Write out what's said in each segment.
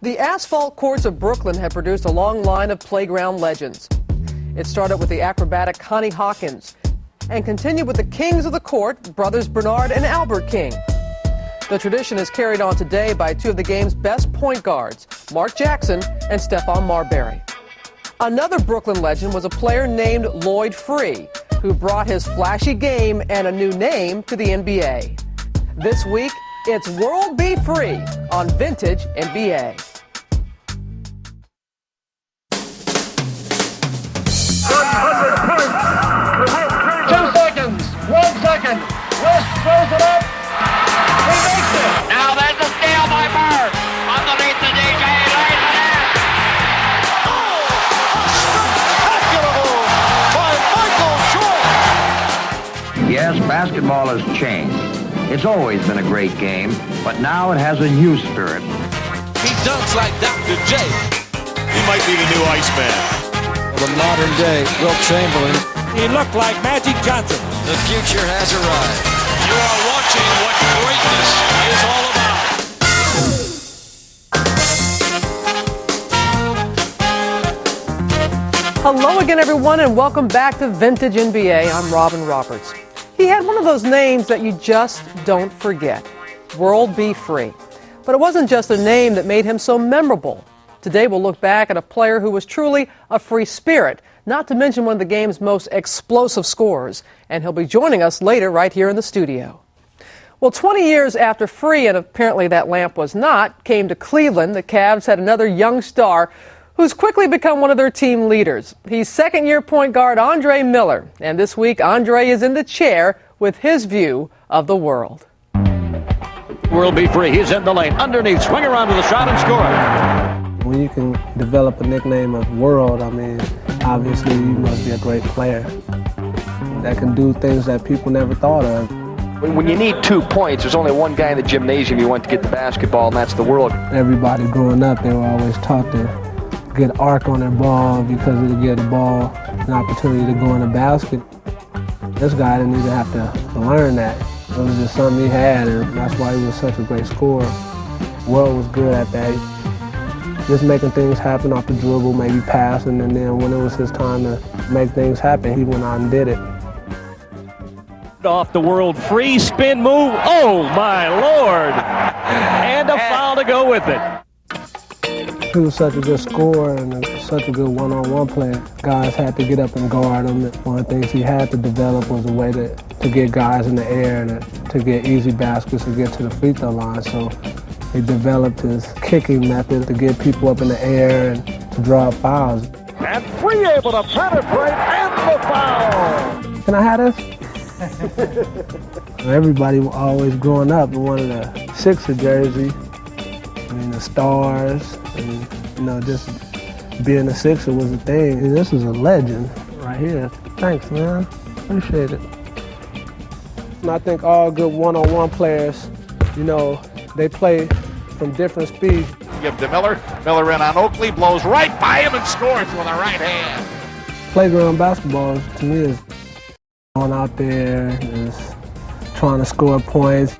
The asphalt courts of Brooklyn have produced a long line of playground legends. It started with the acrobatic Connie Hawkins and continued with the kings of the court, brothers Bernard and Albert King. The tradition is carried on today by two of the game's best point guards, Mark Jackson and Stephon Marbury. Another Brooklyn legend was a player named Lloyd Free, who brought his flashy game and a new name to the NBA. This week, it's World Be Free on Vintage NBA. 2 seconds, 1 second. West throws it up. He makes it. Now there's a steal by Bird. Underneath the DJ, lays it in. Oh, a spectacular move by Michael Jordan. Yes, basketball has changed. It's always been a great game, but now it has a new spirit. He dunks like Dr. J. He might be the new Iceman. The modern day Wilt Chamberlain. He looked like Magic Johnson. The future has arrived. You are watching what greatness is all about. Hello again, everyone, and welcome back to Vintage NBA. I'm Robin Roberts. He had one of those names that you just don't forget, World Be Free. But it wasn't just a name that made him so memorable. Today we'll look back at a player who was truly a free spirit, not to mention one of the game's most explosive scorers, and he'll be joining us later right here in the studio. Well, 20 years after Free, and apparently that lamp was not, came to Cleveland, the Cavs had another young star who's quickly become one of their team leaders. He's second-year point guard Andre Miller, and this week Andre is in the chair with his view of the world. World Be Free. He's in the lane. Underneath. Swing around to the shot and score. When you can develop a nickname of World, I mean, obviously you must be a great player that can do things that people never thought of. When you need 2 points, there's only one guy in the gymnasium you want to get the basketball, and that's the World. Everybody growing up, they were always taught to get arc on their ball because it'll give the ball an opportunity to go in the basket. This guy didn't even have to learn that. It was just something he had, and that's why he was such a great scorer. World was good at that. Just making things happen off the dribble, maybe passing, and then when it was his time to make things happen, he went out and did it. Off the World Free spin move. Oh, my Lord. And a foul to go with it. He was such a good scorer and such a good one-on-one player. Guys had to get up and guard him. One of the things he had to develop was a way to get guys in the air and to get easy baskets to get to the free throw line. So he developed his kicking method to get people up in the air and to draw fouls. And Free able to penetrate and the foul. Can I have this? Everybody always growing up wanted a Sixer jersey. I mean, the stars, and just being a Sixer was a thing. And this is a legend right here. Thanks, man. Appreciate it. And I think all good one-on-one players, they play from different speeds. Give to Miller. Miller in on Oakley, blows right by him and scores with a right hand. Playground basketball, to me, is going out there, is trying to score points.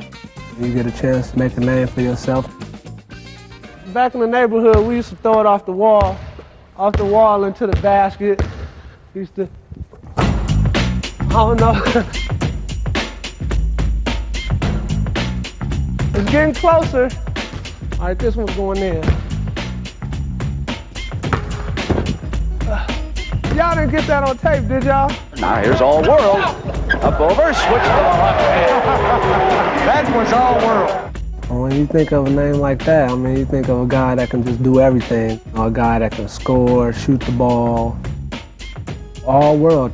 You get a chance to make a name for yourself. Back in the neighborhood, we used to throw it off the wall into the basket. Used to, I don't know. It's getting closer. All right, this one's going in. Y'all didn't get that on tape, did y'all? Now here's All World. Up over, switch to the left hand. That was All World. When you think of a name like that, I mean, you think of a guy that can just do everything. A guy that can score, shoot the ball. All World.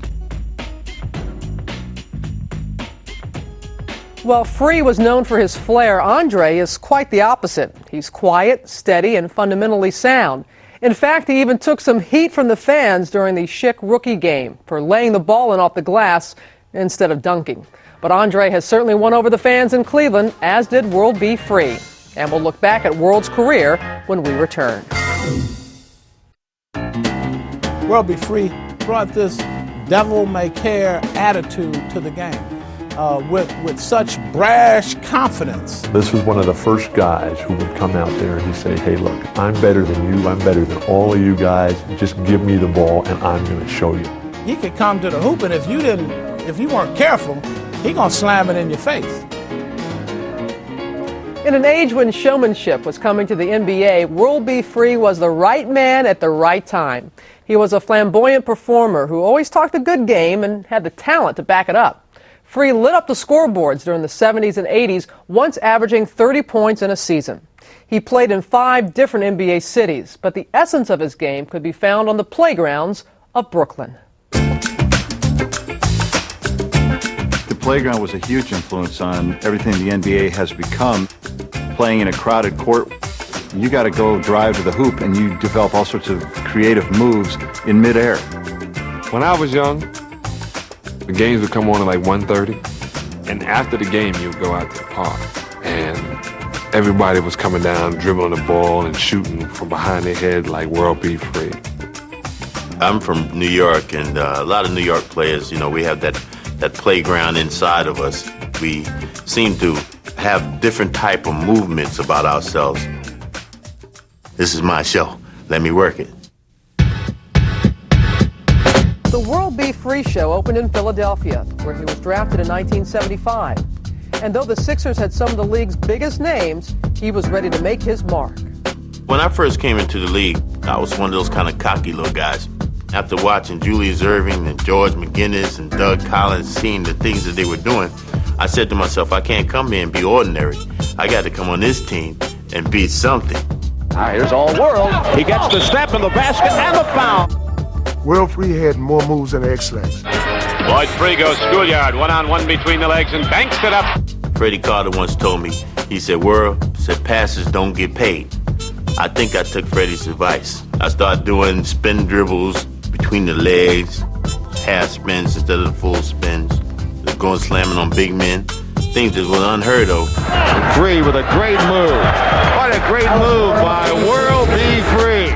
While Free was known for his flair, Andre is quite the opposite. He's quiet, steady, and fundamentally sound. In fact, he even took some heat from the fans during the Schick rookie game for laying the ball in off the glass instead of dunking. But Andre has certainly won over the fans in Cleveland, as did World Be Free. And we'll look back at World's career when we return. World Be Free brought this devil-may-care attitude to the game. with such brash confidence. This was one of the first guys who would come out there and he'd say, hey, look, I'm better than you. I'm better than all of you guys. Just give me the ball and I'm going to show you. He could come to the hoop, and if you weren't careful, he gonna slam it in your face. In an age when showmanship was coming to the NBA, World B. Free was the right man at the right time. He was a flamboyant performer who always talked a good game and had the talent to back it up. Free lit up the scoreboards during the 70s and 80s, once averaging 30 points in a season. He played in 5 different NBA cities, but the essence of his game could be found on the playgrounds of Brooklyn. The playground was a huge influence on everything the NBA has become. Playing in a crowded court, you got to go drive to the hoop and you develop all sorts of creative moves in midair. When I was young, the games would come on at like 1:30, and after the game you would go out to the park and everybody was coming down, dribbling the ball and shooting from behind their head like World B. Free. I'm from New York, and a lot of New York players, we have that playground inside of us. We seem to have different type of movements about ourselves. This is my show. Let me work it. The World B. Free Show opened in Philadelphia, where he was drafted in 1975. And though the Sixers had some of the league's biggest names, he was ready to make his mark. When I first came into the league, I was one of those kind of cocky little guys. After watching Julius Erving and George McGinnis and Doug Collins, seeing the things that they were doing, I said to myself, I can't come here and be ordinary. I got to come on this team and be something. Here's All World. He gets the step in the basket and the foul. World Free had more moves than X-Legs. Lloyd Free goes schoolyard, one-on-one between the legs and banks it up. Freddie Carter once told me, he said, passes don't get paid. I think I took Freddie's advice. I started doing spin dribbles between the legs, half spins instead of the full spins, going slamming on big men, things that was unheard of. Free with a great move. What a great move by World B. Free.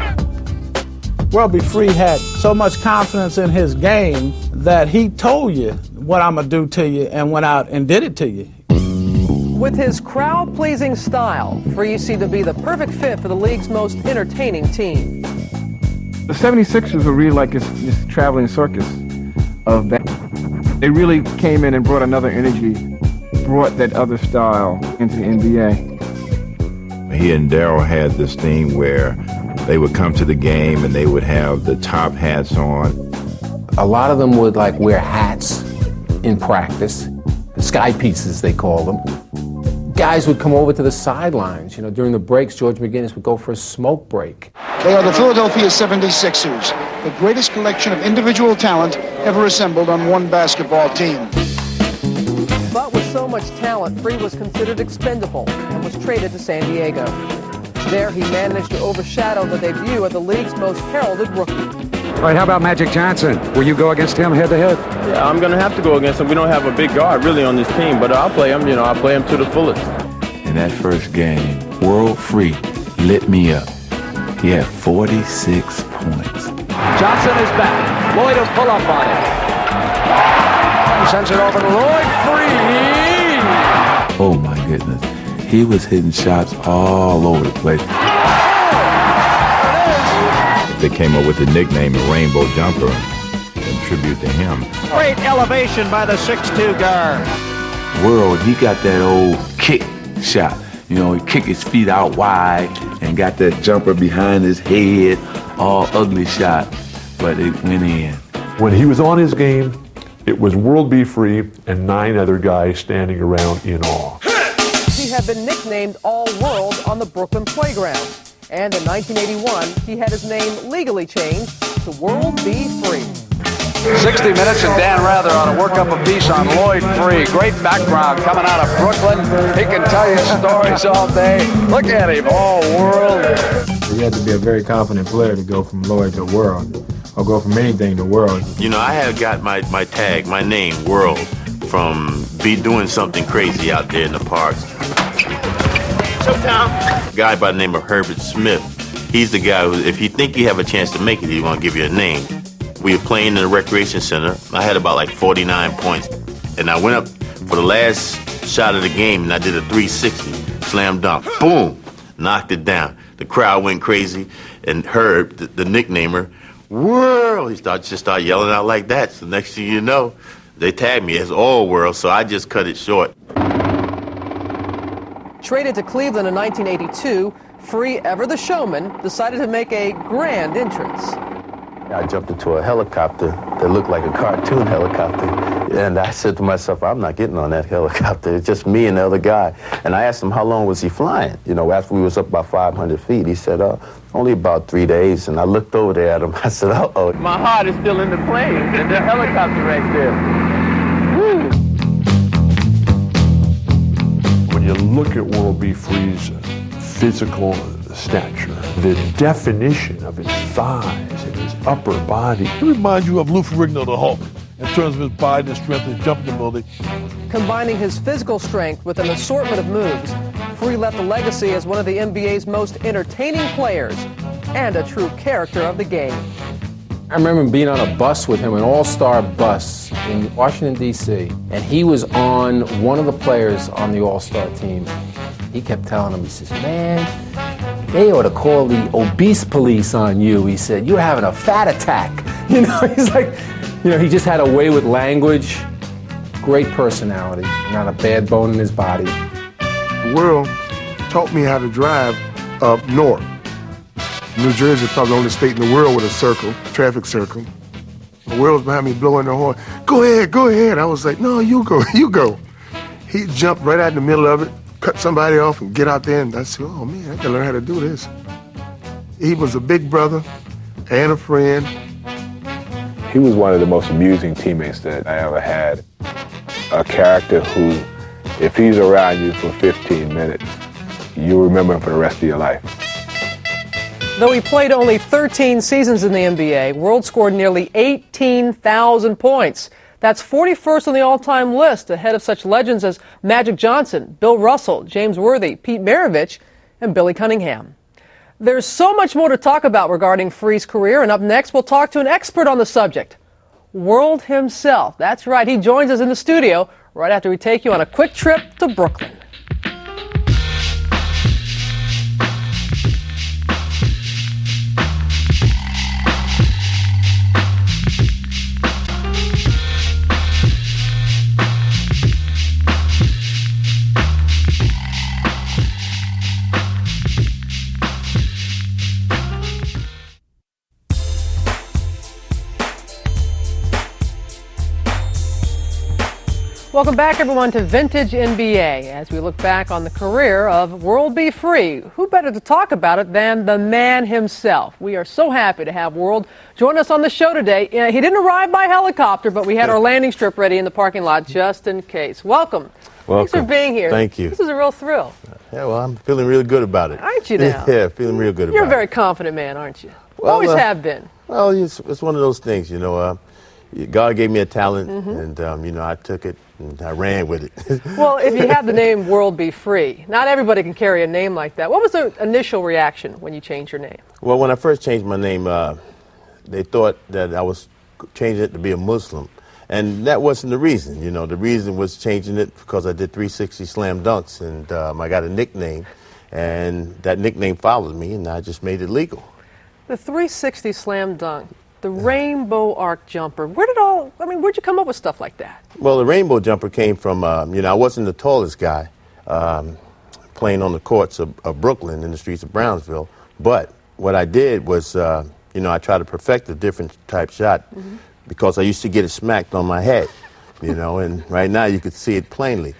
World B. Free had so much confidence in his game that he told you what I'm going to do to you and went out and did it to you. With his crowd-pleasing style, Free seemed to be the perfect fit for the league's most entertaining team. The 76ers were really like this traveling circus of that. They really came in and brought another energy, brought that other style into the NBA. He and Darryl had this thing where they would come to the game and they would have the top hats on. A lot of them would wear hats in practice, the sky pieces they call them. Guys would come over to the sidelines. During the breaks, George McGinnis would go for a smoke break. They are the Philadelphia 76ers, the greatest collection of individual talent ever assembled on one basketball team. But with so much talent, Free was considered expendable and was traded to San Diego. There, he managed to overshadow the debut of the league's most heralded rookie. All right, how about Magic Johnson? Will you go against him head-to-head? Yeah, I'm going to have to go against him. We don't have a big guard really on this team, but I'll play him. I'll play him to the fullest. In that first game, World Free lit me up. He had 46 points. Johnson is back. Lloyd will pull up on it. He sends it over to Lloyd. Free. Oh, my goodness. He was hitting shots all over the place. They came up with the nickname the Rainbow Jumper in tribute to him. Great elevation by the 6'2" guard. World, he got that old kick shot. He kicked his feet out wide and got that jumper behind his head, all ugly shot, but it went in. When he was on his game, it was World B. Free and 9 other guys standing around in awe. He had been nicknamed All World on the Brooklyn playground. And in 1981, he had his name legally changed to World B. Free. 60 minutes and Dan Rather on to work up a piece on Lloyd Free. Great background coming out of Brooklyn. He can tell you stories all day. Look at him, All World. You had to be a very confident player to go from Lloyd to World, or go from anything to World. I had got my tag, my name, World, from doing something crazy out there in the parks. Showtime. A guy by the name of Herbert Smith. He's the guy who, if you think you have a chance to make it, he's going to give you a name. We were playing in the recreation center. I had about 49 points. And I went up for the last shot of the game, and I did a 360, slam dunk, boom, knocked it down. The crowd went crazy, and Herb, the nicknamer, World, he just started yelling out like that. So next thing you know, they tagged me as All World, so I just cut it short. Traded to Cleveland in 1982, Free, ever the showman, decided to make a grand entrance. I jumped into a helicopter that looked like a cartoon helicopter, and I said to myself, I'm not getting on that helicopter. It's just me and the other guy. And I asked him how long was he flying? You know, after we was up about 500 feet, he said, only about 3 days. And I looked over there at him. I said, uh-oh. My heart is still in the plane, and the helicopter right there. Woo. When you look at World B. Free's physical stature, the definition of his thighs and his upper body, He reminds you of Lou Ferrigno, the Hulk, in terms of his body and strength and jumping ability. Combining his physical strength with an assortment of moves, Free left a legacy as one of the NBA's most entertaining players and a true character of the game. I remember being on a bus with him, an all-star bus in Washington, D.C., and he was on one of the players on the all-star team. He kept telling him, he says, man, they ought to call the obese police on you. He said, you're having a fat attack. You know, he's like, you know, he just had a way with language, great personality, not a bad bone in his body. The world taught me how to drive up north. New Jersey is probably the only state in the world with a circle, traffic circle. The world was behind me blowing their horn. Go ahead, go ahead. I was like, no, you go, you go. He jumped right out in the middle of it, cut somebody off and get out there, and I said, oh man, I gotta learn how to do this. He was a big brother and a friend. He was one of the most amusing teammates that I ever had. A character who, if he's around you for 15 minutes, you'll remember him for the rest of your life. Though he played only 13 seasons in the NBA, World scored nearly 18,000 points. That's 41st on the all-time list, ahead of such legends as Magic Johnson, Bill Russell, James Worthy, Pete Maravich, and Billy Cunningham. There's so much more to talk about regarding Free's career, and up next we'll talk to an expert on the subject, World himself. That's right, he joins us in the studio right after we take you on a quick trip to Brooklyn. Welcome back, everyone, to Vintage NBA as we look back on the career of World B. Free. Who better to talk about it than the man himself? We are so happy to have World join us on the show today. He didn't arrive by helicopter, but we had our landing strip ready in the parking lot just in case. Welcome. Thanks for being here. Thank you. This is a real thrill. Yeah, well, I'm feeling real good about it. Aren't you now? Yeah, feeling real good about it. You're a very confident man, aren't you? Well, Always have been. Well, it's one of those things, you know. God gave me a talent, and, you know, I took it and I ran with it. Well, if you have the name World B. Free, not everybody can carry a name like that. What was the initial reaction when you changed your name? Well, when I first changed my name, they thought that I was changing it to be a Muslim. And that wasn't the reason. You know, the reason was changing it because I did 360 slam dunks, and I got a nickname, and that nickname followed me, and I just made it legal. The 360 slam dunk, the rainbow arc jumper, where'd you come up with stuff like that? Well, the rainbow jumper came from, you know, I wasn't the tallest guy playing on the courts of Brooklyn in the streets of Brownsville, but what I did was, you know, I tried to perfect a different type shot because I used to get it smacked on my head, you know, and right now you could see it plainly.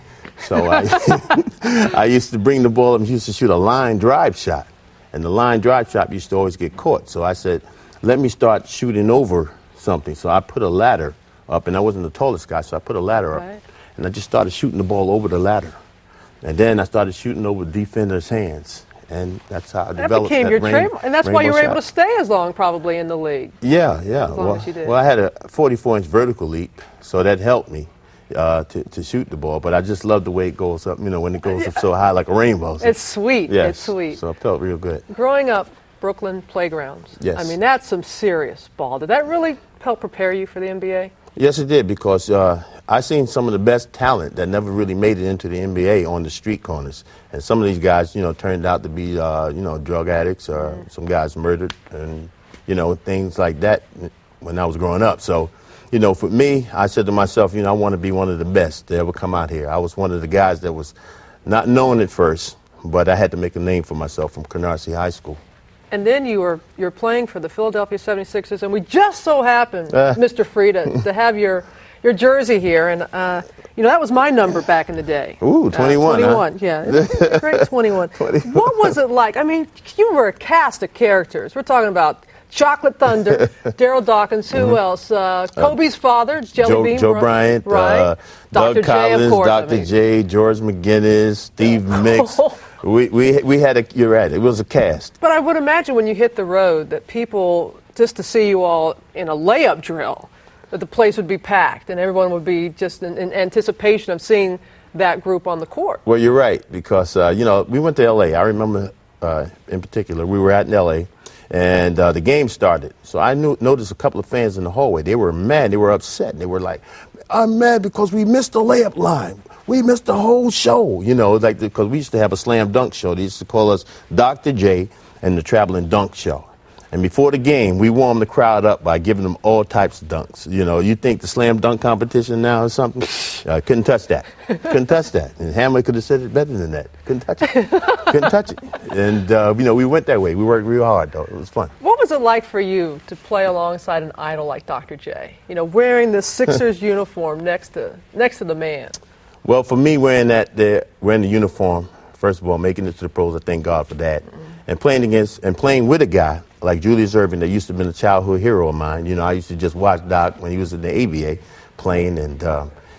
So I used to bring the ball up and used to shoot a line drive shot, and the line drive shot used to always get caught. So I said, let me start shooting over something. So I put a ladder up, and I wasn't the tallest guy, so I put a ladder up, and I just started shooting the ball over the ladder. And then I started shooting over defenders' hands, and that's how I developed that. Became your trademark, and that's why you were able to stay as long, probably, in the league. Yeah. As long as you did. Well, I had a 44-inch vertical leap, so that helped me to shoot the ball. But I just love the way it goes up, you know, when it goes up so high like a rainbow. So, it's sweet. Yes. It's sweet. So it felt real good. Growing up, Brooklyn playgrounds. Yes. I mean, that's some serious ball. Did that really help prepare you for the NBA? Yes, it did, because I seen some of the best talent that never really made it into the NBA on the street corners. And some of these guys, turned out to be, drug addicts or some guys murdered and, things like that when I was growing up. So, for me, I said to myself, I want to be one of the best to ever come out here. I was one of the guys that was not known at first, but I had to make a name for myself from Canarsie High School. And then you're playing for the Philadelphia 76ers, and we just so happened, Mr. Free, to have your jersey here, and that was my number back in the day. Ooh, 21. 21, huh? Yeah, great 21. What was it like? I mean, you were a cast of characters. We're talking about Chocolate Thunder, Daryl Dawkins. Who else? Kobe's father, Jelly Bean. Joe Bryant, right? Doug Dr. J, Collins, of course. Dr. J, George McGinnis, Steve Mix. We had a. You're right. It was a cast. But I would imagine when you hit the road that people, just to see you all in a layup drill, that the place would be packed and everyone would be just in anticipation of seeing that group on the court. Well, you're right, because, we went to L.A. I remember in particular, we were out in L.A., and the game started. So I noticed a couple of fans in the hallway. They were mad. They were upset. They were like, I'm mad because we missed the layup line. We missed the whole show, because we used to have a slam dunk show. They used to call us Dr. J and the Traveling Dunk Show. And before the game, we warmed the crowd up by giving them all types of dunks. You think the slam dunk competition now is something? Couldn't touch that. Couldn't touch that. And Hamlet could have said it better than that. Couldn't touch it. Couldn't touch it. And, we went that way. We worked real hard, though. It was fun. What was it like for you to play alongside an idol like Dr. J? Wearing the Sixers uniform next to the man. Well, for me, wearing the uniform, first of all, making it to the pros, I thank God for that. And playing with a guy like Julius Erving, that used to have been a childhood hero of mine. I used to just watch Doc when he was in the ABA playing, and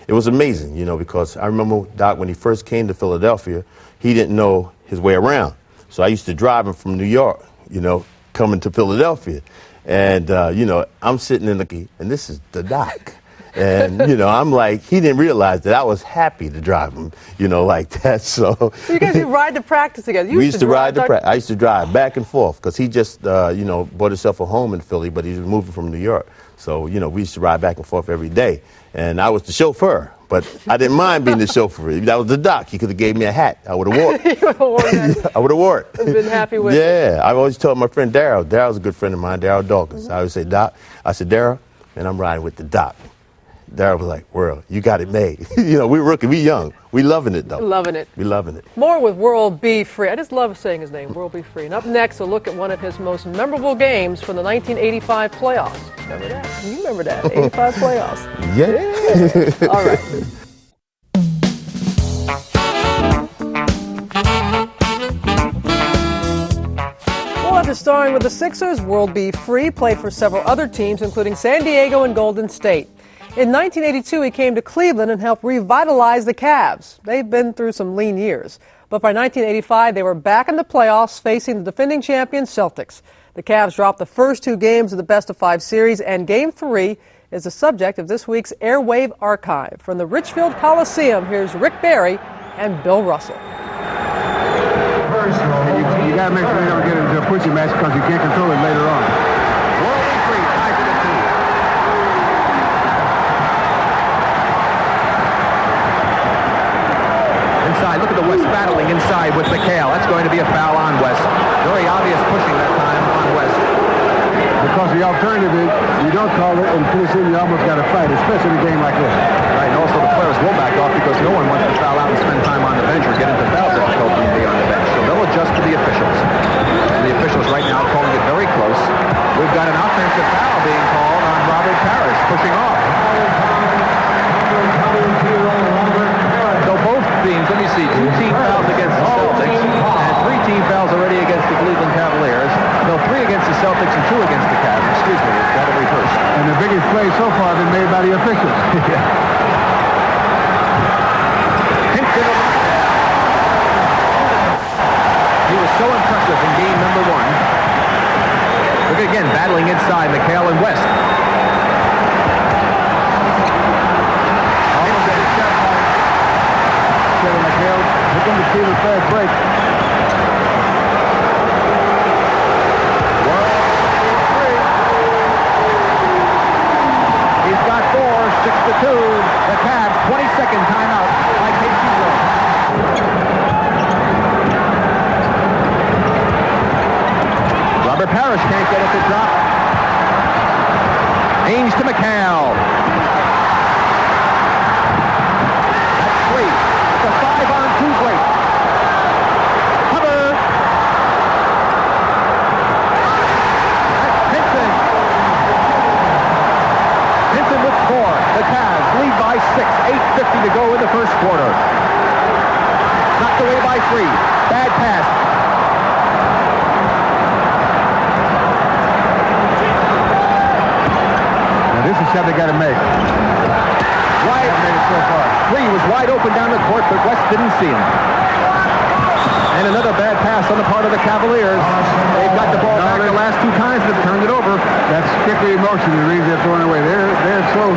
it was amazing, because I remember Doc, when he first came to Philadelphia, he didn't know his way around. So I used to drive him from New York, coming to Philadelphia. And, I'm sitting in the key, and this is the Doc. And, I'm like, he didn't realize that I was happy to drive him, like that. So you guys would ride to practice together. We used to ride to practice. I used to drive back and forth because he just, bought himself a home in Philly, but he was moving from New York. So, we used to ride back and forth every day. And I was the chauffeur, but I didn't mind being the chauffeur. That was the Doc. He could have gave me a hat. I would have wore it. I would have wore it. Been happy with it. Yeah. I always told my friend Daryl. Daryl's a good friend of mine, Daryl Dawkins. I always say, Doc. I said, Daryl, and I'm riding with the Doc. Daryl was like, World, you got it made. We rookie, we young. We loving it, though. Loving it. We loving it. More with World B. Free. I just love saying his name, World B. Free. And up next, a look at one of his most memorable games from the 1985 playoffs. Remember that? You remember that, 85 playoffs. Yeah. All right. After starring with the Sixers, World B. Free played for several other teams, including San Diego and Golden State. In 1982, he came to Cleveland and helped revitalize the Cavs. They've been through some lean years. But by 1985, they were back in the playoffs, facing the defending champion Celtics. The Cavs dropped the first two games of the best-of-5 series, and Game 3 is the subject of this week's Airwave Archive. From the Richfield Coliseum, here's Rick Barry and Bill Russell. You got to make sure you don't get into a pussy match because you can't control it later on. World B. Free, ties it at 2. Inside, look at the West battling inside with McHale. That's going to be a foul on West. Very obvious pushing that time on West. Because the alternative is you don't call it and pretty soon you almost got to fight, especially in a game like this. Right, and also the players will back off because no one wants to foul out and spend time on the bench or get into foul difficulty and be on the bench. So they'll adjust to the officials. And the officials right now calling it very close. We've got an offensive foul being called on Robert Parrish, pushing off. So both teams, let me see, 2 team fouls against the Celtics and 3 team fouls already against the Cleveland Cavaliers. No, 3 against the Celtics and 2 against the Cavs. Excuse me, it's got to reverse. And the biggest play so far been made by the officials. He was so impressive in game number 1. Look again, battling inside McHale and West. Almost at his shot by Kevin McHale. Looking to see the fast break. He's got 4, 6-2. The Cavs Robert Parrish can't get it to drop. Ainge to McHale. That's 3. It's a 5-on-2 break. Hubbard. That's Pinson. Pinson with 4. The Cavs lead by 6. 8:50 to go in the first quarter. Knocked away by 3. Bad pass. This is shot they got to make. Wide. Made it so far. 3 was wide open down the court, but West didn't see him. And another bad pass on the part of the Cavaliers. They've got the ball back the last 2 times and have turned it over. That's strictly emotion. The reason they're throwing away. They're so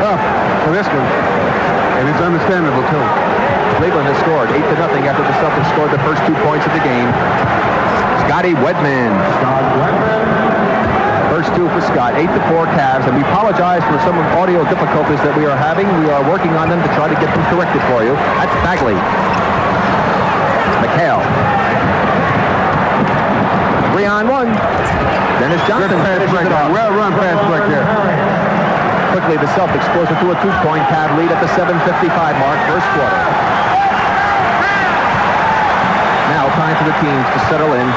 tough for this one, and it's understandable too. Cleveland has scored 8-0 after the Celtics scored the first 2 points of the game. Scotty Wedman. First 2 for Scott, 8-4 Cavs, and we apologize for some of the audio difficulties that we are having. We are working on them to try to get them corrected for you. That's Bagley. McHale. 3-on-1. Dennis Johnson finishes it off. Well run pass break there. Quickly, the Celtics close it to a 2-point Cav lead at the 7:55 mark, first quarter. Now time for the teams to settle in,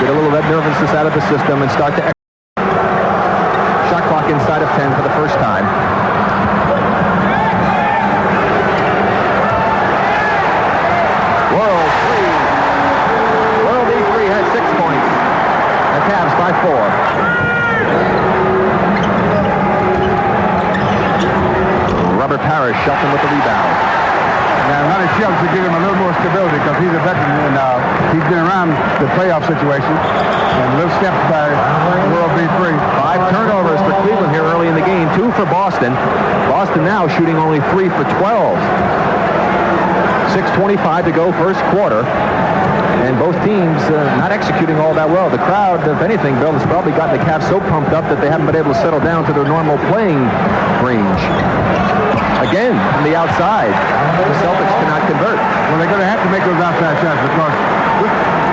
get a little nervousness out of the system, and start to shot clock inside of 10 for the first time. World E3 has 6 points. The Cavs by 4. Robert Parrish, Shelton with the rebound. Now, Honey Shelton should give him a little more stability because he's a veteran and he's been around the playoff situation. And little steps by World B3. 5 turnovers for Cleveland here early in the game. 2 for Boston. Boston now shooting only 3 for 12. 6:25 to go first quarter. And both teams not executing all that well. The crowd, if anything, Bill, has probably gotten the Cavs so pumped up that they haven't been able to settle down to their normal playing range. Again, from the outside, the Celtics cannot convert. Well, they're going to have to make those outside shots because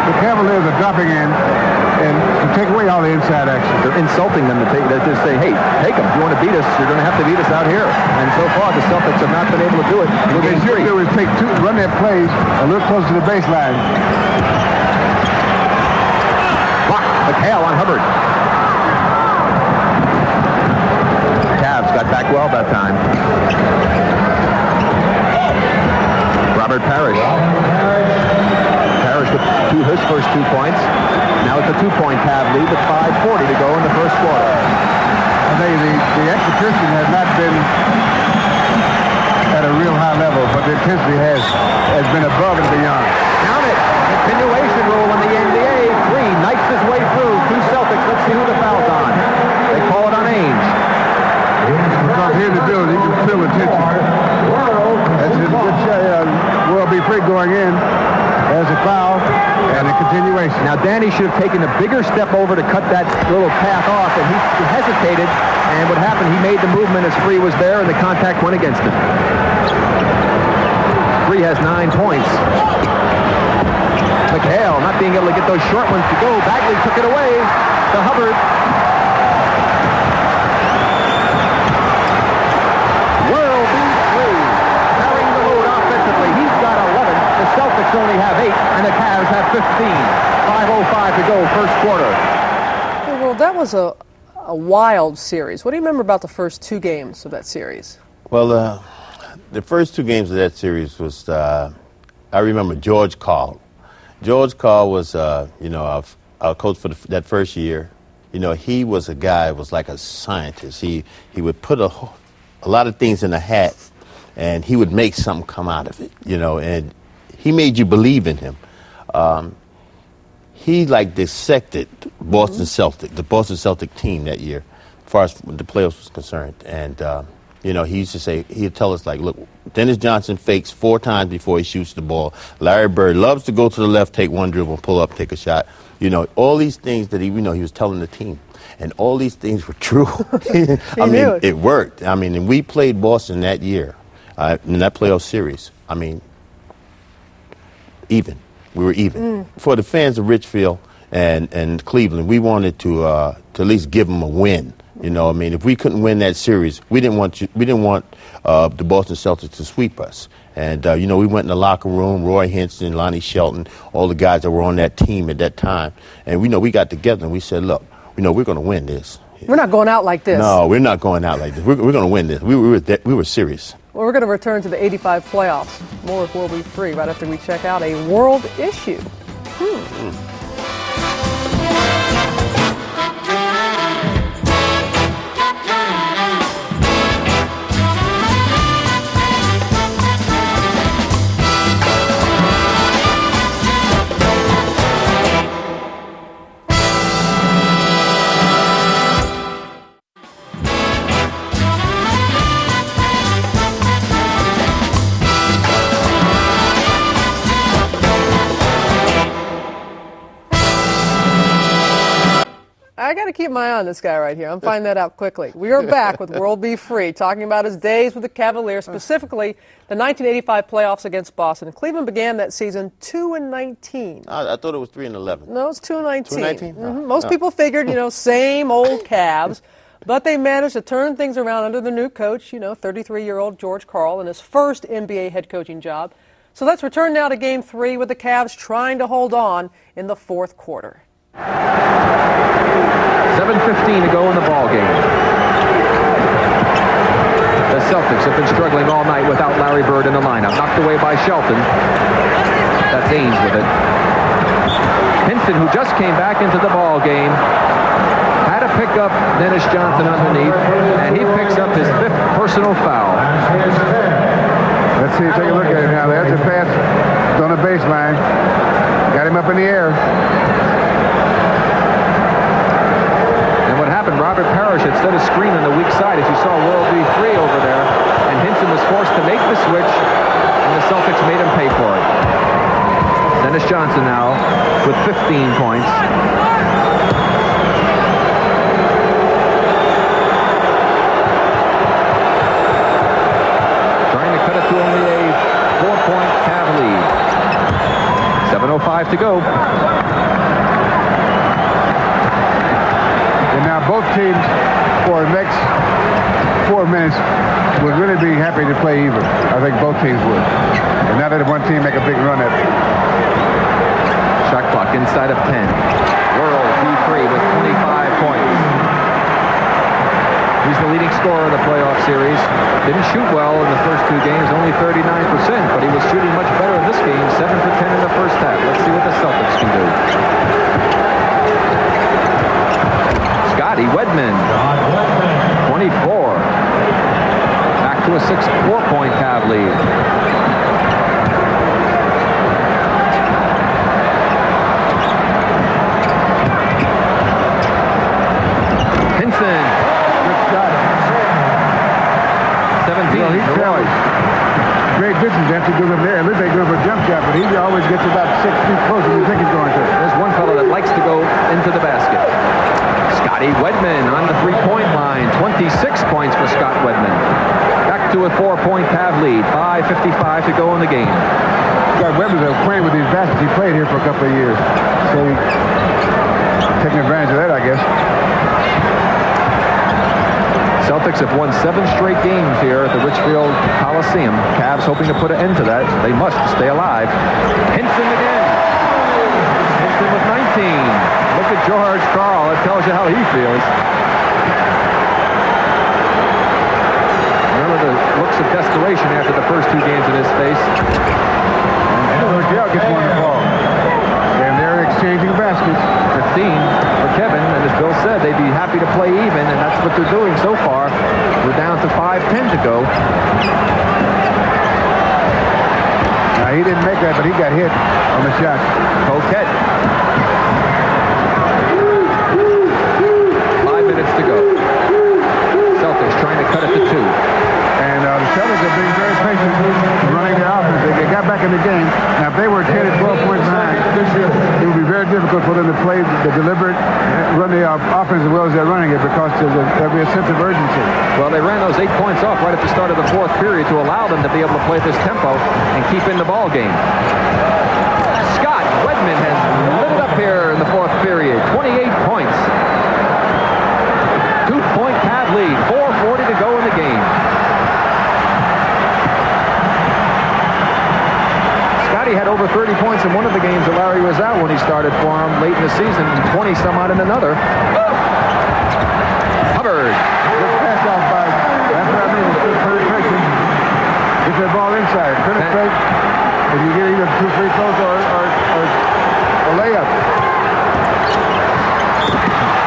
the Cavaliers are dropping in and to take away all the inside action. They're insulting them to take. They're just saying, "Hey, take them. If you want to beat us, you're going to have to beat us out here." And so far, the Celtics have not been able to do it. What they should do is run their plays a little closer to the baseline. McHale on Hubbard. Cavs got back well that time. Robert Parrish. Parrish with his first 2 points. Now it's a 2-point Cav lead with 5:40 to go in the first quarter. I think the execution has not been at a real high level, but the intensity has been above and beyond. Count it. Continuation rule in the NBA. 3 knifes his way through. 2 Celtics. Let's see who the foul's on. They call it on Ainge. Because here in the building, you can feel the tension. That's a good shot. World B3 going in. There's a foul and a continuation. Now Danny should have taken a bigger step over to cut that little path off, and he hesitated. And what happened? He made the movement as Free was there, and the contact went against him. Free has 9 points. McHale not being able to get those short ones to go. Bagley took it away to Hubbard. World B3 carrying the load offensively. He's got 11. The Celtics only have 8, and the Cavs have 15. 5:05 to go, first quarter. Well, that was a wild series. What do you remember about the first 2 games of that series? Well, the first 2 games of that series was, I remember George Karl. George Karl was, our coach for that first year. You know, he was a guy, was like a scientist. He would put a lot of things in a hat, and he would make something come out of it, and he made you believe in him. He, dissected Boston Celtic, the Boston Celtic team that year, as far as the playoffs was concerned. And, he used to say, he'd tell us, look, Dennis Johnson fakes 4 times before he shoots the ball. Larry Bird loves to go to the left, take 1 dribble, pull up, take a shot. All these things that he was telling the team. And all these things were true. It worked. And we played Boston that year in that playoff series. Even. We were even. For the fans of Richfield, and Cleveland. We wanted to at least give them a win. You know, I mean, if we couldn't win that series, we didn't want the Boston Celtics to sweep us. And you know, we went in the locker room, Roy Hinson, Lonnie Shelton, all the guys that were on that team at that time, and we got together and we said, look, you know, we're going to win this. We're not going out like this. No, we're not going out like this. We're going to win this. We were serious. Well, we're going to return to the 85 playoffs. More with World Be Free right after we check out a world issue. I got to keep my eye on this guy right here. I'm finding that out quickly. We are back with World Be Free, talking about his days with the Cavaliers, specifically the 1985 playoffs against Boston. Cleveland began that season 2-19. I thought it was 3-11. No, it's 2-19. 2-19? Most people figured, same old Cavs. But they managed to turn things around under the new coach, 33-year-old George Karl, in his first NBA head coaching job. So let's return now to Game 3 with the Cavs trying to hold on in the fourth quarter. 7:15 to go in the ball game. The Celtics have been struggling all night without Larry Bird in the lineup. Knocked away by Shelton. That's Ains with it. Hinson, who just came back into the ball game, had to pick up Dennis Johnson underneath, and he picks up his 5th personal foul. Let's see, take a look at it now. There's a pass. It's on the baseline. Got him up in the air. Robert Parrish had set a screen on the weak side, as you saw World Be Free over there, and Hinson was forced to make the switch, and the Celtics made him pay for it. Dennis Johnson now with 15 points. Trying to cut it to only a 4-point Cav lead. 7:05 to go. Both teams for the next 4 minutes would really be happy to play even. I think both teams would. And now that one team make a big run at it. Shot clock inside of 10. World Be Free with 25 points. He's the leading scorer in the playoff series. Didn't shoot well in the first 2 games, only 39%, but he was shooting much better in this game, 7 for 10 in the first half. Let's see what the Celtics can do. Scotty Wedman, 24. Back to a 4-point Cav lead. Hinson. Good shot. 17. Well, he's throwing great distance after doing it there. It looks like going for a jump shot, but he always gets about 6 feet closer than you think he's going to. There's one fellow that likes to go into the basket. Scotty Wedman on the 3-point line. 26 points for Scott Wedman. Back to a 4-point Cav lead. 5:55 to go in the game. Scott Wedman's playing with these baskets. He played here for a couple of years. So he's taking advantage of that, I guess. Celtics have won 7 straight games here at the Richfield Coliseum. Cavs hoping to put an end to that. They must to stay alive. Hinson again. Hinson with 19. Look at George Karl. It tells you how he feels. Remember the looks of desperation after the first 2 games in his face. And Raquel gets one to ball. And they're exchanging baskets. 15 for Kevin. And as Bill said, they'd be happy to play even, and that's what they're doing so far. We're down to 5:10 to go. Now, he didn't make that, but he got hit on the shot. Coquette. 5 minutes to go. Celtics trying to cut it to 2. And the Celtics have been very patient running their offense. They got back in the game. Now, if they were 10 or 12 points behind, it would be very difficult for them to play the deliberate, run the offense as well as they're running it, because there'll be a sense of urgency. Well, they ran those 8 points off right at the start of the 4th period to allow them to be able to play this tempo and keep in the ball game. Scott Wedman has lit it up here in the fourth period. 28 points. 2-point Cav lead. 4:40 to go in the game. Scotty had over 30 points in one of the games that Larry was out when he started for him late in the season, and 20 some odd in another. Hubbard. Good pass off by. That's what I mean. It's good penetration. Get that ball inside. Penetrate. If you get either 2 free throws or a layup.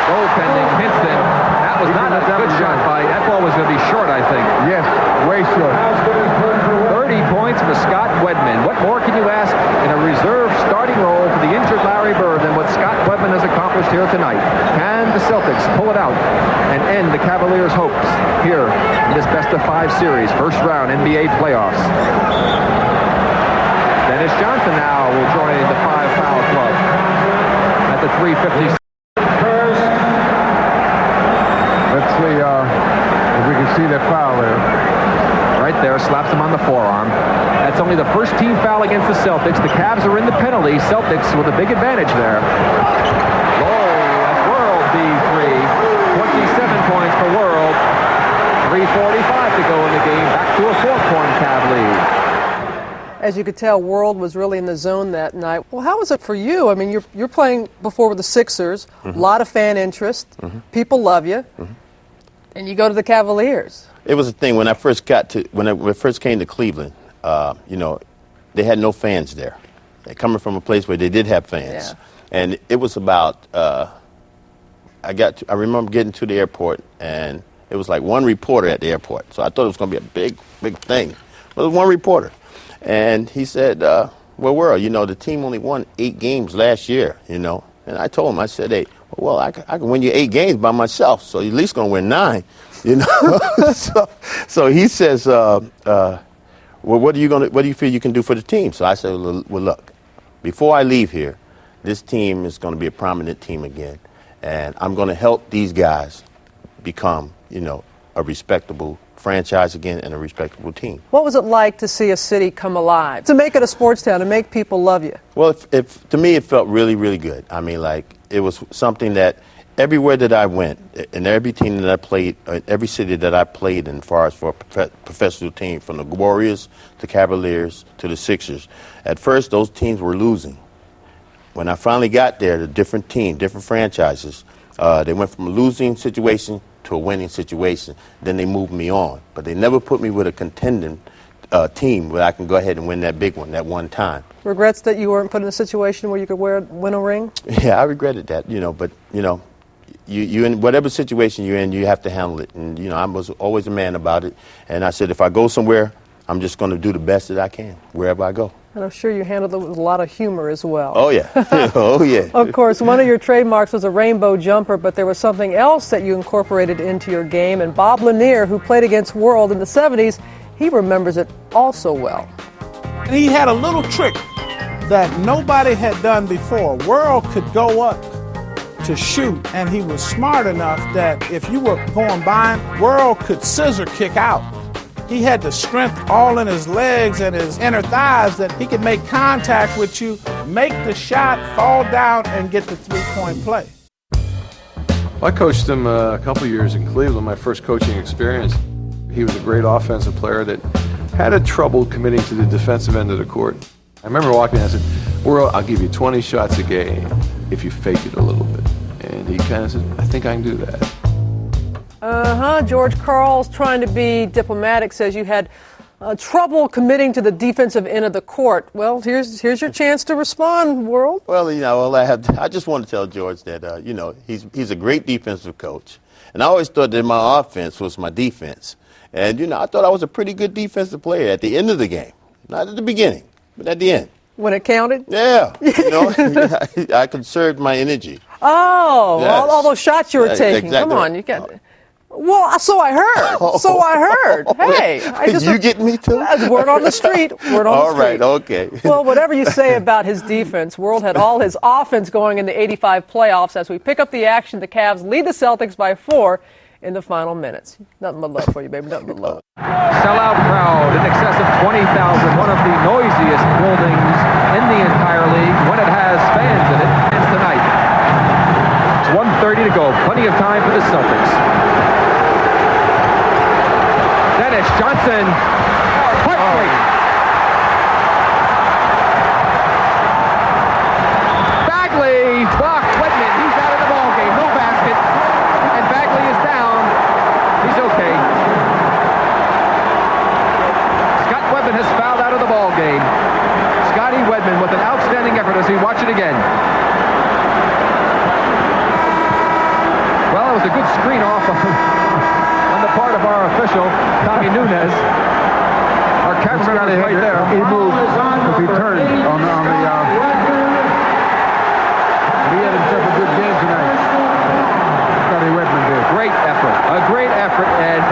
Goaltending hits them. That was not a good shot by. That ball was going to be short, I think. Yes, way short. 30 points for Scott Wedman. What more can you ask in a reserve starting role for the injured Larry Bird than what Scott Wedman has accomplished here tonight? Can the Celtics pull it out and end the Cavaliers' hopes here in this best-of-5 series, first round NBA playoffs? Dennis Johnson now will join the 5-foul club at the 3:56. Let's see if we can see that foul there. Right there, slaps him on the forearm. That's only the first team foul against the Celtics. The Cavs are in the penalty. Celtics with a big advantage there. Oh, that's World B3. 27 points for World. 3:45 to go in the game. Back to a 4-point Cav lead. As you could tell, World was really in the zone that night. Well, how was it for you? I mean, you're playing before with the Sixers, a lot of fan interest, people love you, and you go to the Cavaliers. It was a thing when I first when I first came to Cleveland. You know, they had no fans there. They're coming from a place where they did have fans, and it was about. I remember getting to the airport, and it was like one reporter at the airport. So I thought it was going to be a big thing. But it was one reporter, and he said, "Well, World, you know, the team only won 8 games last year, you know." And I told him, I said, "Hey, well, I can win you 8 games by myself, so you're at least going to win 9." You know, so he says, "Well, what do you feel you can do for the team?" So I said, "Well, look, before I leave here, this team is going to be a prominent team again, and I'm going to help these guys become, you know, a respectable franchise again and a respectable team." What was it like to see a city come alive, to make it a sports town, to make people love you? Well, if to me, it felt really, really good. I mean, like, it was something that everywhere that I went, in every team that I played, every city that I played in, as far as for a professional team, from the Warriors to Cavaliers to the Sixers, at first those teams were losing. When I finally got there, the different team, different franchises, they went from a losing situation to a winning situation. Then they moved me on. But they never put me with a contending team where I can go ahead and win that big one, that one time. Regrets that you weren't put in a situation where you could win a ring? Yeah, I regretted that, you know, but, you know, you in whatever situation you're in, you have to handle it. And, you know, I was always a man about it. And I said, if I go somewhere, I'm just going to do the best that I can, wherever I go. And I'm sure you handled it with a lot of humor as well. Oh, yeah. Oh, yeah. Of course, one of your trademarks was a rainbow jumper, but there was something else that you incorporated into your game. And Bob Lanier, who played against World in the 70s, he remembers it also well. And he had a little trick that nobody had done before. World could go up to shoot, and he was smart enough that if you were going by him, World could scissor kick out. He had the strength all in his legs and his inner thighs that he could make contact with you, make the shot, fall down, and get the three-point play. I coached him a couple years in Cleveland, my first coaching experience. He was a great offensive player that had a trouble committing to the defensive end of the court. I remember walking in and I said, "World, I'll give you 20 shots a game if you fake it a little bit." And he kind of said, "I think I can do that." George Karl's trying to be diplomatic, says you had trouble committing to the defensive end of the court. Well, here's your chance to respond, World. Well, you know, I just want to tell George that, you know, he's a great defensive coach. And I always thought that my offense was my defense. And, you know, I thought I was a pretty good defensive player at the end of the game. Not at the beginning, but at the end. When it counted? Yeah. You know, I conserved my energy. Oh, yes. all those shots you were taking. Exactly. Come on, you got. Well, so I heard. So I heard. Hey, you get me too? Word on the street. Word on the street. All right. Okay. Well, whatever you say about his defense, World had all his offense going in the '85 playoffs. As we pick up the action, the Cavs lead the Celtics by 4 in the final minutes. Nothing but love for you, baby. Nothing but love. Sellout crowd in excess of 20,000, one of the noisiest buildings in the entire league when it has fans in it. It's tonight. It's 1:30 to go. Plenty of time for the Celtics. Dennis Johnson. Heartbreak. Bagley blocked Wedman. He's out of the ball game. No basket. And Bagley is down. He's okay. Scott Wedman has fouled out of the ball game. Scotty Wedman with an outstanding effort as we watch it again. Well, it was a good screen off on the part of our official, Tommy Nunez. Our cameraman is right there. He moved because he turned on the he had himself a good game tonight. Scotty Wedman did. Great effort. A great effort, and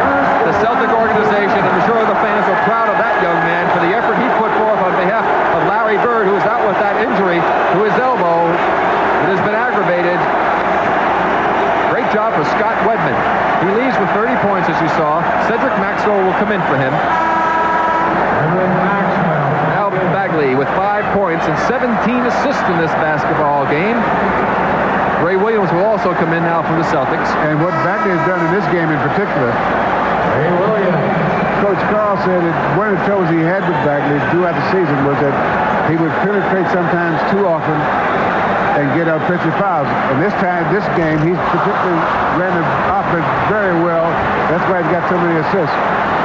the Celtic organization, I'm sure the fans are proud of that young man for the effort he put forth on behalf of Larry Bird, who is out with that injury to his elbow. It has been aggravated. Great job for Scott Wedman. He leaves with 30 points, as you saw. Cedric Maxwell will come in for him. Now Bagley with 5 points and 17 assists in this basketball game. Ray Williams will also come in now from the Celtics. And what Bagley has done in this game in particular, Coach Carl said that one of the troubles he had with Bagley throughout the season was that he would penetrate sometimes too often and get offensive fouls. And this time, this game, he's particularly ran the offense very well. That's why he's got so many assists.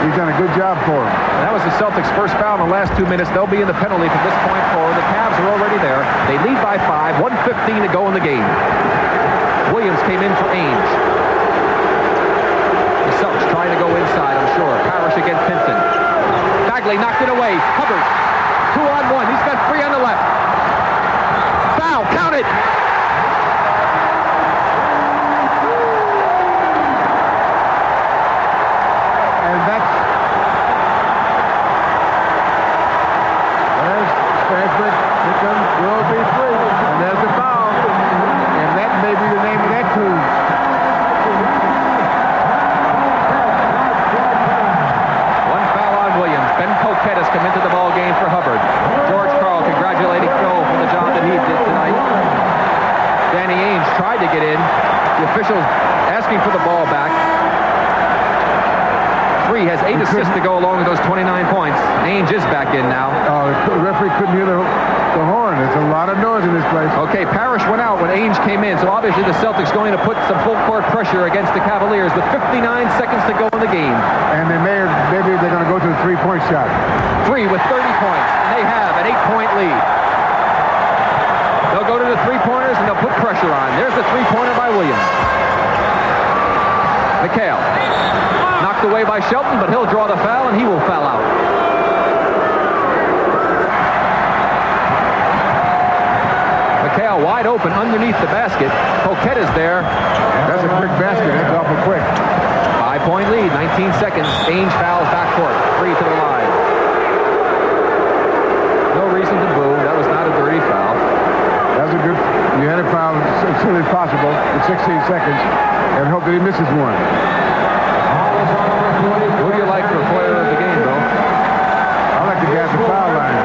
He's done a good job for him. That was the Celtics' first foul in the last 2 minutes. They'll be in the penalty from this point forward. The Cavs are already there. They lead by 5, 1:15 to go in the game. Williams came in for Ainge. The Celtics trying to go inside, I'm sure. Parrish against Hinson. Bagley knocked it away. Hubbard, 2-on-1. He's got 3 on the left. Foul, count it! And that's... There's Stanford. Here comes Will be free. And there's the foul. And that may be the name of that tune. One foul on Williams. Ben Coquette has come into the ball game for Hubbard. George Karl congratulating Phil for the job that he did tonight. Danny Ainge tried to get in. The official asking for the ball back. Free has 8 assists to go along with those 29 points. Ainge is back in now. Oh, the referee couldn't hear the horn. There's a lot of noise in this place. Okay, Parrish went out when Ainge came in, so obviously the Celtics going to put some full court pressure against the Cavaliers with 59 seconds to go in the game. And maybe they're going to go to the three-point shot. 3 with 30 points. And they have an 8-point lead. They'll go to the three-pointers and they'll put pressure on. There's the three-pointer by Williams. McHale. Knocked away by Shelton, but he'll draw the foul and he will foul out. McHale wide open underneath the basket. Coquette is there. That's a quick basket. That's awful quick. 5-point lead, 19 seconds. Ainge fouls backcourt. 3 to the line. No reason to boo. That was not a dirty foul. That was a good... You had a foul as soon as possible in 16 seconds and hope that he misses one. Who do you like for player of the game, Bill? I like the guy at the foul line.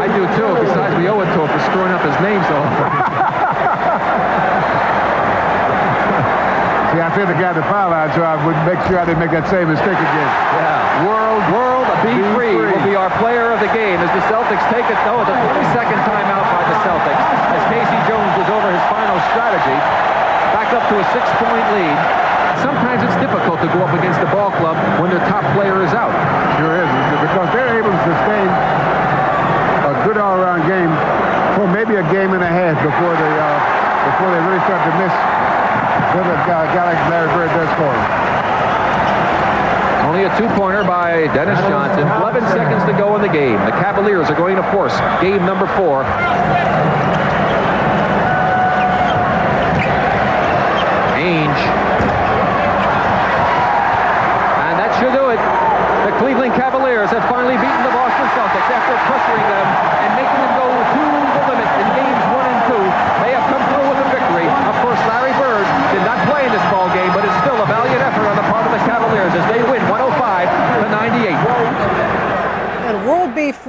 I do too. Besides, we owe it to him for screwing up his name so often. See, I said the guy at the foul line, so I would make sure I didn't make that same mistake again. Yeah. World Be Free will be our player of the game as the Celtics take it. Oh, the 42nd timeout by the Celtics as Casey Jones was over his final strategy. Back up to a 6-point lead. Sometimes it's difficult to go up against the ball club when their top player is out. Sure is, because they're able to sustain a good all-around game for maybe a game and a half before they really start to miss what a guy like Larry Bird does for them. Only a 2-pointer by Dennis Johnson. 11 seconds to go in the game. The Cavaliers are going to force game number 4. Ainge. And that should do it. The Cleveland Cavaliers have finally beaten the Boston Celtics after pressuring them and making them go to the limit in games 1 and 2. They have come through with a victory. Of course, Larry Bird did not play in this ball game.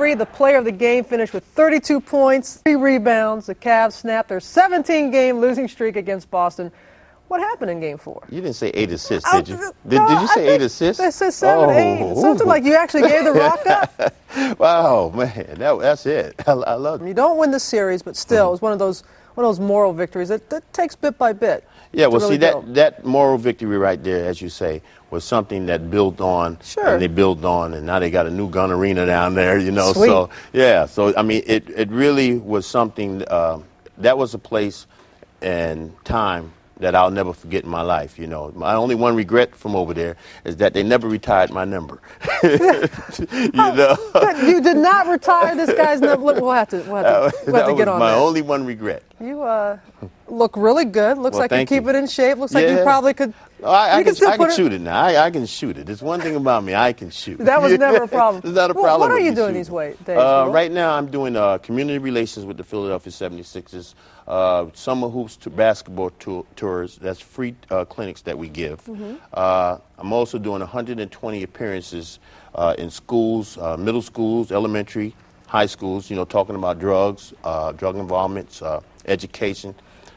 free, the player of the game, finished with 32 points, 3 rebounds. The Cavs snapped their 17-game losing streak against Boston. What happened in Game 4? You didn't say 8 assists, did you? Did you say 8 assists? I said 7, 8. Something like you actually gave the rock up. Wow, man, that's it. I love it. You don't win the series, but still, it's one of those moral victories that takes bit by bit. Yeah, well, really see, that moral victory right there, as you say, was something that built on, and they built on, and now they got a new gun arena down there, you know. Sweet. So, yeah, so, I mean, it really was something, that was a place and time that I'll never forget in my life, you know. My only one regret from over there is that they never retired my number. You know? You did not retire this guy's number. We'll have to get on that. That was my only one regret. You look really good. Looks like you keep it in shape. Looks like you Yeah. probably could. I can put shoot it now. I can shoot it. There's one thing about me, I can shoot. That was never a problem. It's not a problem. What are with you me doing shooting. these days? Right now, I'm doing community relations with the Philadelphia 76ers, summer hoops to basketball tours. That's free clinics that we give. I'm also doing 120 appearances in schools, middle schools, elementary, high schools, you know, talking about drugs, drug involvements, education,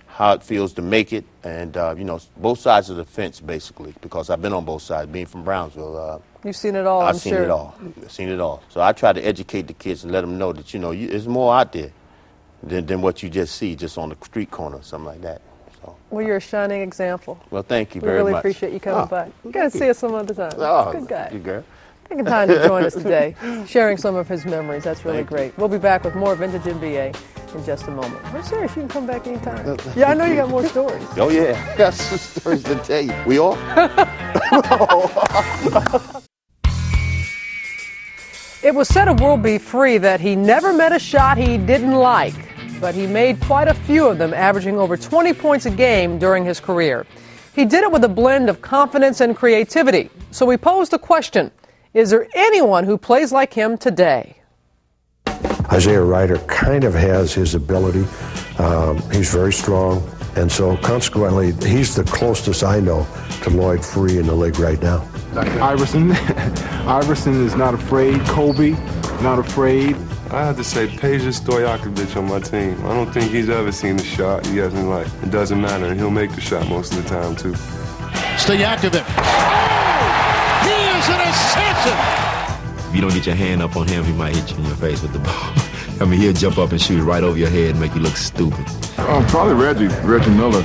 how it feels to make it, and, you know, both sides of the fence, basically, because I've been on both sides, being from Brownsville. You've seen it all, I've I'm seen sure. it all. I've seen it all. So I try to educate the kids and let them know that, you know, there's more out there than what you just see just on the street corner or something like that. So, Well, you're a shining example. well, thank you We very really much. appreciate you coming by. You got to see us some other time. Oh, Good guy. you girl. Taking time to join us today, sharing some of his memories. That's really Thank you. great. We'll be back with more Vintage NBA in just a moment. We're serious. You can come back anytime. Yeah, I know you got more stories. Oh, yeah. Got some stories to tell you. We all? It was said of World B. Free that he never met a shot he didn't like, but he made quite a few of them, averaging over 20 points a game during his career. He did it with a blend of confidence and creativity. So we posed the question, is there anyone who plays like him today? Isaiah Ryder kind of has his ability. He's very strong, and so consequently, he's the closest I know to Lloyd Free in the league right now. Iverson. Iverson is not afraid. Kobe, not afraid. I have to say, Peja Stojakovic on my team. I don't think he's ever seen a shot he hasn't liked. It doesn't matter, and he'll make the shot most of the time, too. Stojakovic. He is an assassin. If you don't get your hand up on him, he might hit you in your face with the ball. I mean, he'll jump up and shoot it right over your head and make you look stupid. Probably Reggie Miller.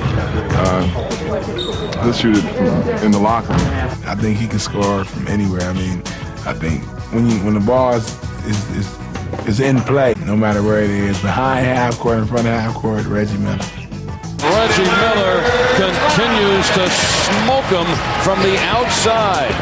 He'll shoot it in the locker room. I think he can score from anywhere. I mean, I think when the ball is in play, no matter where it is, behind half court, in front of half court, Reggie Miller. Reggie Miller continues to smoke him from the outside.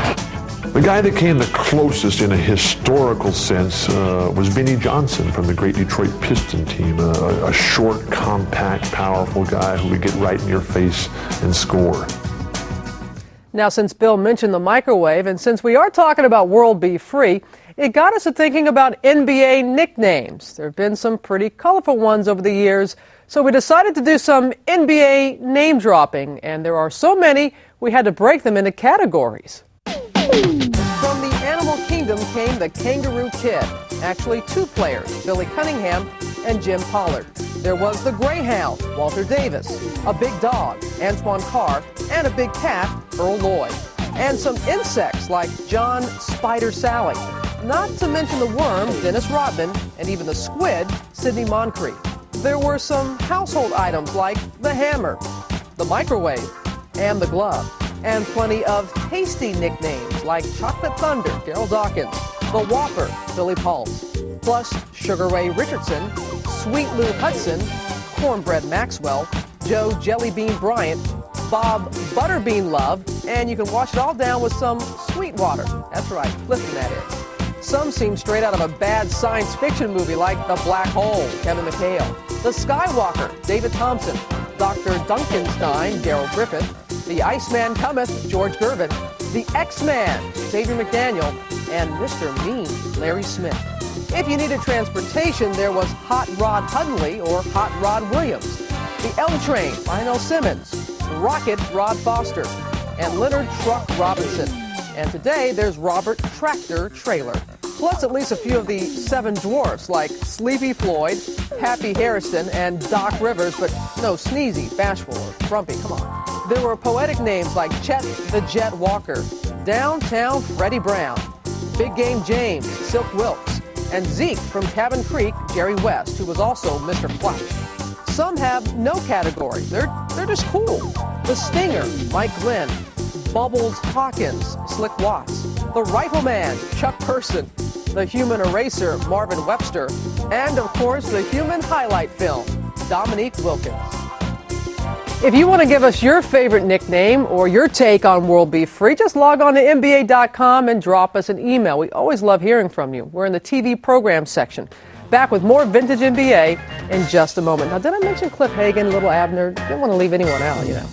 The guy that came the closest in a historical sense was Vinnie Johnson from the great Detroit Piston team, a short, compact, powerful guy who would get right in your face and score. Now, since Bill mentioned the microwave, and since we are talking about World B. Free, it got us to thinking about NBA nicknames. There have been some pretty colorful ones over the years, so we decided to do some NBA name dropping, and there are so many, we had to break them into categories. From the animal kingdom came the Kangaroo Kid. Actually, two players, Billy Cunningham and Jim Pollard. There was the Greyhound, Walter Davis, a big dog, Antoine Carr, and a big cat, Earl Lloyd. And some insects like John Spider Sally. Not to mention the worm, Dennis Rodman, and even the squid, Sidney Moncrief. There were some household items like the hammer, the microwave, and the glove. And plenty of tasty nicknames like Chocolate Thunder, Daryl Dawkins, the Whopper, Billy Pauls, plus Sugar Ray Richardson, Sweet Lou Hudson, Cornbread Maxwell, Joe Jelly Bean Bryant, Bob Butterbean Love, and you can wash it all down with some sweet water. That's right, Clifton that is. Some seem straight out of a bad science fiction movie like The Black Hole, Kevin McHale, The Skywalker, David Thompson, Dr. Duncanstein, Daryl Griffith, The Iceman Cometh, George Gervin, The X-Man, Xavier McDaniel, and Mr. Mean, Larry Smith. If you needed transportation, there was Hot Rod Hundley or Hot Rod Williams, the L-Train, Lionel Simmons, Rocket Rod Foster, and Leonard Truck Robinson. And today, there's Robert Tractor Trailer. plus at least a few of the seven dwarfs like Sleepy Floyd, Happy Harrison, and Doc Rivers, but no Sneezy, Bashful, or Frumpy, come on. There were poetic names like Chet the Jet Walker, Downtown Freddie Brown, Big Game James, Silk Wilkes, and Zeke from Cabin Creek, Jerry West, who was also Mr. Flash. Some have no category. They're just cool. The Stinger, Mike Glenn, Bubbles Hawkins, Slick Watts, the Rifleman, Chuck Person, the Human Eraser, Marvin Webster, and of course the Human Highlight Film, Dominique Wilkins. If you want to give us your favorite nickname or your take on World Be Free, just log on to NBA.com and drop us an email. We always love hearing from you. We're in the TV program section. Back with more Vintage NBA in just a moment. Now, did I mention Cliff Hagan, Little Abner? Didn't want to leave anyone out, you know.